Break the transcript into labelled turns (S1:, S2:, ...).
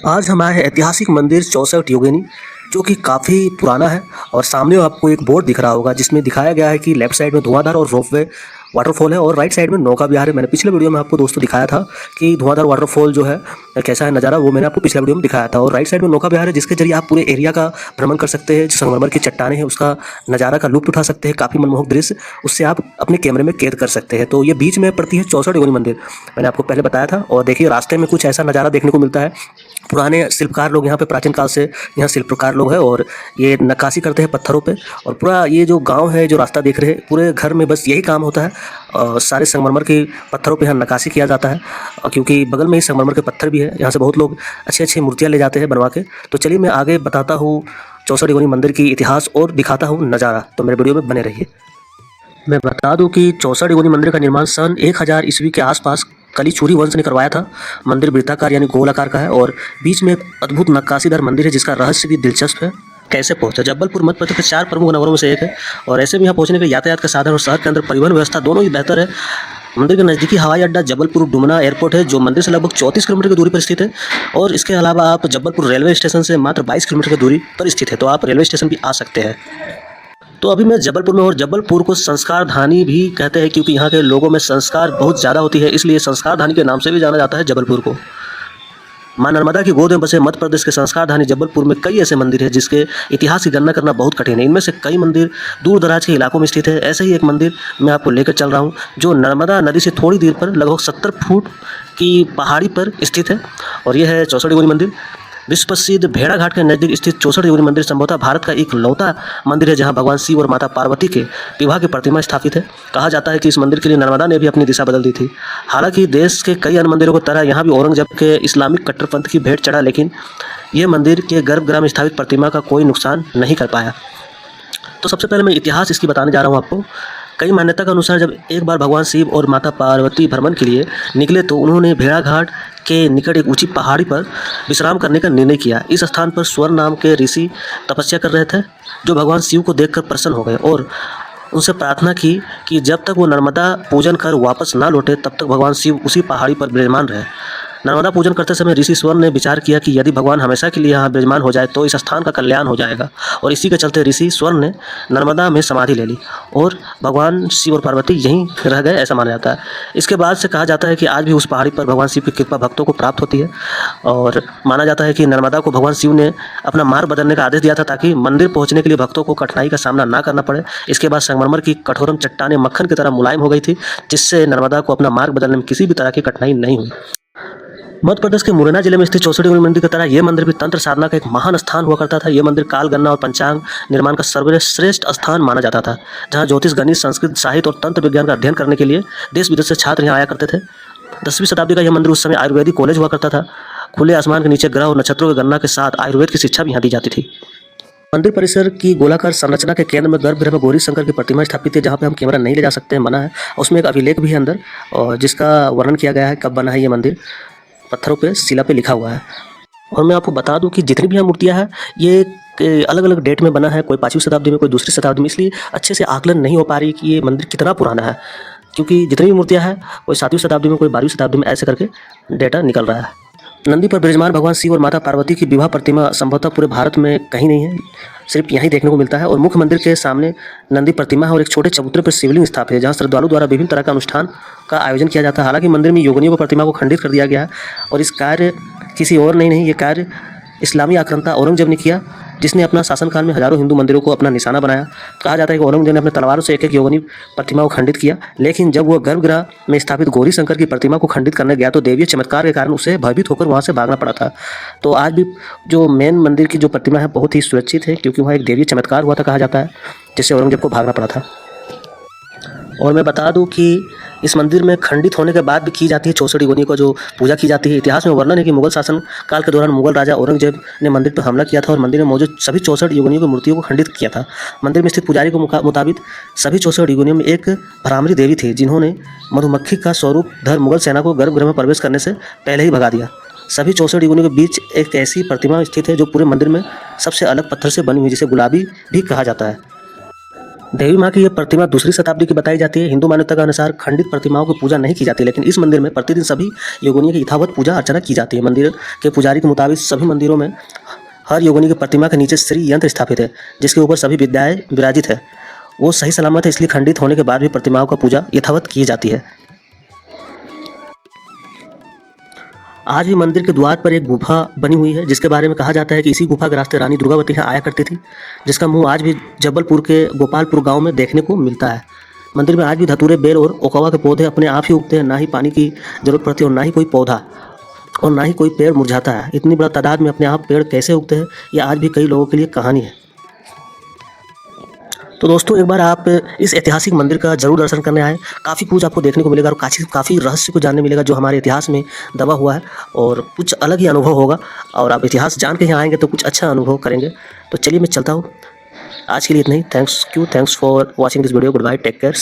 S1: आज हम आए हैं ऐतिहासिक मंदिर 64 योगिनी, जो कि काफ़ी पुराना है। और सामने आपको एक बोर्ड दिख रहा होगा जिसमें दिखाया गया है कि लेफ्ट साइड में धुआंधार और रोपवे वाटरफॉल है और राइट साइड में नौका विहार है। मैंने पिछले वीडियो में आपको दोस्तों दिखाया था कि धुआंधार वाटरफॉल जो है कैसा है नज़ारा, वो मैंने आपको पिछले वीडियो में दिखाया था। और राइट साइड में नौका विहार है जिसके जरिए आप पूरे एरिया का भ्रमण कर सकते हैं। जो संगमरमर की चट्टानें हैं उसका नज़ारा का लुत्फ उठा सकते हैं, काफ़ी मनमोहक दृश्य उससे आप अपने कैमरे में कैद कर सकते हैं। तो ये बीच में पड़ती है 64 योगिनी मंदिर, मैंने आपको पहले बताया था। और देखिए रास्ते में कुछ ऐसा नज़ारा देखने को मिलता है। पुराने शिल्पकार लोग यहाँ पे प्राचीन काल से यहाँ शिल्पकार लोग हैं और ये नक्काशी करते हैं पत्थरों पे। और पूरा ये जो गांव है, जो रास्ता देख रहे हैं, पूरे घर में बस यही काम होता है। सारे संगमरमर के पत्थरों पे यहाँ नक्काशी किया जाता है, क्योंकि बगल में ही संगमरमर के पत्थर भी है। यहाँ से बहुत लोग अच्छी अच्छी मूर्तियाँ ले जाते हैं बनवा के। तो चलिए मैं आगे बताता हूँ 64 योगिनी मंदिर की इतिहास और दिखाता हूँ नज़ारा, तो मेरे वीडियो में बने रहिए। मैं बता दूं कि 64 योगिनी मंदिर का निर्माण सन 1000 ईस्वी के आसपास कलीचुरी वंश ने करवाया था। मंदिर वृत्ताकार यानी गोल आकार का है और बीच में एक अद्भुत नक्काशीदार मंदिर है जिसका रहस्य भी दिलचस्प है। कैसे पहुंचा? जबलपुर मध्य प्रदेश के 4 प्रमुख नगरों में से एक है और ऐसे भी यहाँ पहुंचने के यातायात का साधन और शहर के अंदर परिवहन व्यवस्था दोनों ही बेहतर है। मंदिर के नज़दीकी हवाई अड्डा जबलपुर डुमना एयरपोर्ट है, जो मंदिर से लगभग 34 किलोमीटर की दूरी पर स्थित है। और इसके अलावा आप जबलपुर रेलवे स्टेशन से मात्र 22 किलोमीटर की दूरी पर स्थित है, तो आप रेलवे स्टेशन भी आ सकते हैं। तो अभी मैं जबलपुर में, और जबलपुर को संस्कार धानी भी कहते हैं क्योंकि यहाँ के लोगों में संस्कार बहुत ज़्यादा होती है, इसलिए संस्कार धानी के नाम से भी जाना जाता है जबलपुर को। माँ नर्मदा की गोद में बसे मध्य प्रदेश के संस्कार धानी जबलपुर में कई ऐसे मंदिर हैं जिसके इतिहास की गणना करना बहुत कठिन है। इनमें से कई मंदिर दूर दराज के इलाकों में स्थित है। ऐसे ही एक मंदिर मैं आपको लेकर चल रहा हूँ जो नर्मदा नदी से थोड़ी दूर पर लगभग 70 फुट की पहाड़ी पर स्थित है और यह है 64 योगिनी मंदिर। विश्व प्रसिद्ध भेड़ा घाट के नजदीक स्थित 64 योगिनी मंदिर संभवतः भारत का एक लौता मंदिर है जहां भगवान शिव और माता पार्वती के विवाह की प्रतिमा स्थापित है। कहा जाता है कि इस मंदिर के लिए नर्मदा ने भी अपनी दिशा बदल दी थी। हालांकि देश के कई अन्य मंदिरों की तरह यहाँ भी औरंगजेब के इस्लामिक कट्टरपंथ की भेंट चढ़ा, लेकिन यह मंदिर के गर्भगृह में स्थापित प्रतिमा का कोई नुकसान नहीं कर पाया। तो सबसे पहले मैं इतिहास इसकी बताने जा रहा हूँ आपको। कई मान्यता के अनुसार जब एक बार भगवान शिव और माता पार्वती भ्रमण के लिए निकले तो उन्होंने भेड़ाघाट के निकट एक ऊंची पहाड़ी पर विश्राम करने का निर्णय किया। इस स्थान पर स्वर्ण नाम के ऋषि तपस्या कर रहे थे, जो भगवान शिव को देखकर प्रसन्न हो गए और उनसे प्रार्थना की कि जब तक वो नर्मदा पूजन कर वापस ना लौटे तब तक भगवान शिव उसी पहाड़ी पर विराजमान रहे। नर्मदा पूजन करते समय ऋषि स्वर्ण ने विचार किया कि यदि भगवान हमेशा के लिए यहाँ विराजमान हो जाए तो इस स्थान का कल्याण हो जाएगा, और इसी के चलते ऋषि स्वर्ण ने नर्मदा में समाधि ले ली और भगवान शिव और पार्वती यहीं रह गए, ऐसा माना जाता है। इसके बाद से कहा जाता है कि आज भी उस पहाड़ी पर भगवान शिव की कृपा भक्तों को प्राप्त होती है और माना जाता है कि नर्मदा को भगवान शिव ने अपना मार्ग बदलने का आदेश दिया था ताकि मंदिर पहुँचने के लिए भक्तों को कठिनाई का सामना ना करना पड़े। इसके बाद संगमरमर की कठोरम चट्टानें मक्खन की तरह मुलायम हो गई थी, जिससे नर्मदा को अपना मार्ग बदलने में किसी भी तरह की कठिनाई नहीं हुई। मध्य प्रदेश के मुरैना जिले में स्थित 64 योगिनी मंदिर की तरह यह मंदिर भी तंत्र साधना का एक महान स्थान हुआ करता था। यह मंदिर काल गणना और पंचांग निर्माण का सर्वश्रेष्ठ स्थान माना जाता था, जहां ज्योतिष, गणित, संस्कृत, साहित्य और तंत्र विज्ञान का अध्ययन करने के लिए देश विदेश से छात्र यहाँ आया करते थे। 10वीं शताब्दी का यह मंदिर उस समय आयुर्वेदिक कॉलेज हुआ करता था। खुले आसमान के नीचे ग्रह और नक्षत्रों की गणना के साथ आयुर्वेद की शिक्षा भी यहाँ दी जाती थी। मंदिर परिसर की गोलाकार संरचना के केंद्र में गर्भगृह में गौरी शंकर की प्रतिमा स्थापित है, जहाँ पे हम कैमरा नहीं ले जा सकते हैं, मना है। उसमें एक अभिलेख भी है अंदर और जिसका वर्णन किया गया है कब बना है ये मंदिर, पत्थरों पे शिला पे लिखा हुआ है। और मैं आपको बता दूं कि जितनी भी यहाँ मूर्तियाँ हैं ये अलग अलग डेट में बना है, कोई 5वीं शताब्दी में, कोई दूसरी शताब्दी में, इसलिए अच्छे से आकलन नहीं हो पा रही कि ये मंदिर कितना पुराना है, क्योंकि जितनी भी मूर्तियाँ हैं कोई 7वीं शताब्दी में, कोई 12वीं शताब्दी में, ऐसे करके डेटा निकल रहा है। नंदी पर विराजमान भगवान शिव और माता पार्वती की विवाह प्रतिमा संभवतः पूरे भारत में कहीं नहीं है, सिर्फ यहीं देखने को मिलता है। और मुख्य मंदिर के सामने नंदी प्रतिमा है और एक छोटे चबूतरे पर शिवलिंग स्थापित है, जहां श्रद्धालु द्वारा विभिन्न तरह का अनुष्ठान का आयोजन किया जाता है। हालांकि मंदिर में योगिनियों को प्रतिमा को खंडित कर दिया गया है और इस कार्य किसी और नहीं, ये कार्य इस्लामी आक्रांता औरंगजेब ने किया, जिसने अपना शासनकाल में हजारों हिंदू मंदिरों को अपना निशाना बनाया। कहा जाता है कि औरंगजेब ने अपने तलवारों से एक एक योगिनी प्रतिमा को खंडित किया, लेकिन जब वह गर्भगृह में स्थापित गौरी शंकर की प्रतिमा को खंडित करने गया तो देवीय चमत्कार के कारण उसे भयभीत होकर वहां से भागना पड़ा था। तो आज भी जो मेन मंदिर की जो प्रतिमा है बहुत ही सुरक्षित है, क्योंकि वहाँ एक देवीय चमत्कार हुआ था, कहा जाता है, जिससे औरंगजेब को भागना पड़ा था। और मैं बता दूं कि इस मंदिर में खंडित होने के बाद भी की जाती है 64 योगिनी को जो पूजा की जाती है। इतिहास में वर्णन है कि मुगल शासन काल के दौरान मुगल राजा औरंगजेब ने मंदिर पर हमला किया था और मंदिर में मौजूद सभी 64 योगिनियों की मूर्तियों को खंडित किया था। मंदिर में स्थित पुजारी के मुताबिक सभी 64 योगिनियों में एक भ्रामरी देवी थी, जिन्होंने मधुमक्खी का स्वरूप धर मुगल सेना को गर्भगृह में प्रवेश करने से पहले ही भगा दिया। सभी 64 योगिनियों के बीच एक ऐसी प्रतिमा स्थित है जो पूरे मंदिर में सबसे अलग पत्थर से बनी हुई, जिसे गुलाबी भी कहा जाता है। देवी माँ की ये प्रतिमा दूसरी शताब्दी की बताई जाती है। हिंदू मान्यता के अनुसार खंडित प्रतिमाओं की पूजा नहीं की जाती, लेकिन इस मंदिर में प्रतिदिन सभी योगिनियों की यथावत पूजा अर्चना की जाती है। मंदिर के पुजारी के मुताबिक सभी मंदिरों में हर योगिनी की प्रतिमा के नीचे श्री यंत्र स्थापित है, जिसके ऊपर सभी विद्याएं विराजित है। वो सही सलामत है, इसलिए खंडित होने के बाद भी प्रतिमाओं का पूजा यथावत की जाती है। आज भी मंदिर के द्वार पर एक गुफा बनी हुई है, जिसके बारे में कहा जाता है कि इसी गुफा के रास्ते रानी दुर्गावती यहाँ आया करती थी, जिसका मुंह आज भी जबलपुर के गोपालपुर गांव में देखने को मिलता है। मंदिर में आज भी धतूरे, बेल और ओकवा के पौधे अपने आप ही उगते हैं, ना ही पानी की जरूरत पड़ती है और ना ही कोई पौधा और ना ही कोई पेड़ मुरझाता है। इतनी बड़ा तादाद में अपने आप पेड़ कैसे उगते हैं, ये आज भी कई लोगों के लिए कहानी है। तो दोस्तों, एक बार आप इस ऐतिहासिक मंदिर का जरूर दर्शन करने आएँ। काफ़ी कुछ आपको देखने को मिलेगा और काफ़ी रहस्य को जानने मिलेगा जो हमारे इतिहास में दबा हुआ है, और कुछ अलग ही अनुभव होगा। और आप इतिहास जान के यहाँ आएंगे तो कुछ अच्छा अनुभव करेंगे। तो चलिए मैं चलता हूँ। आज के लिए इतना ही। Thanks for watching this video. Good bye, take care.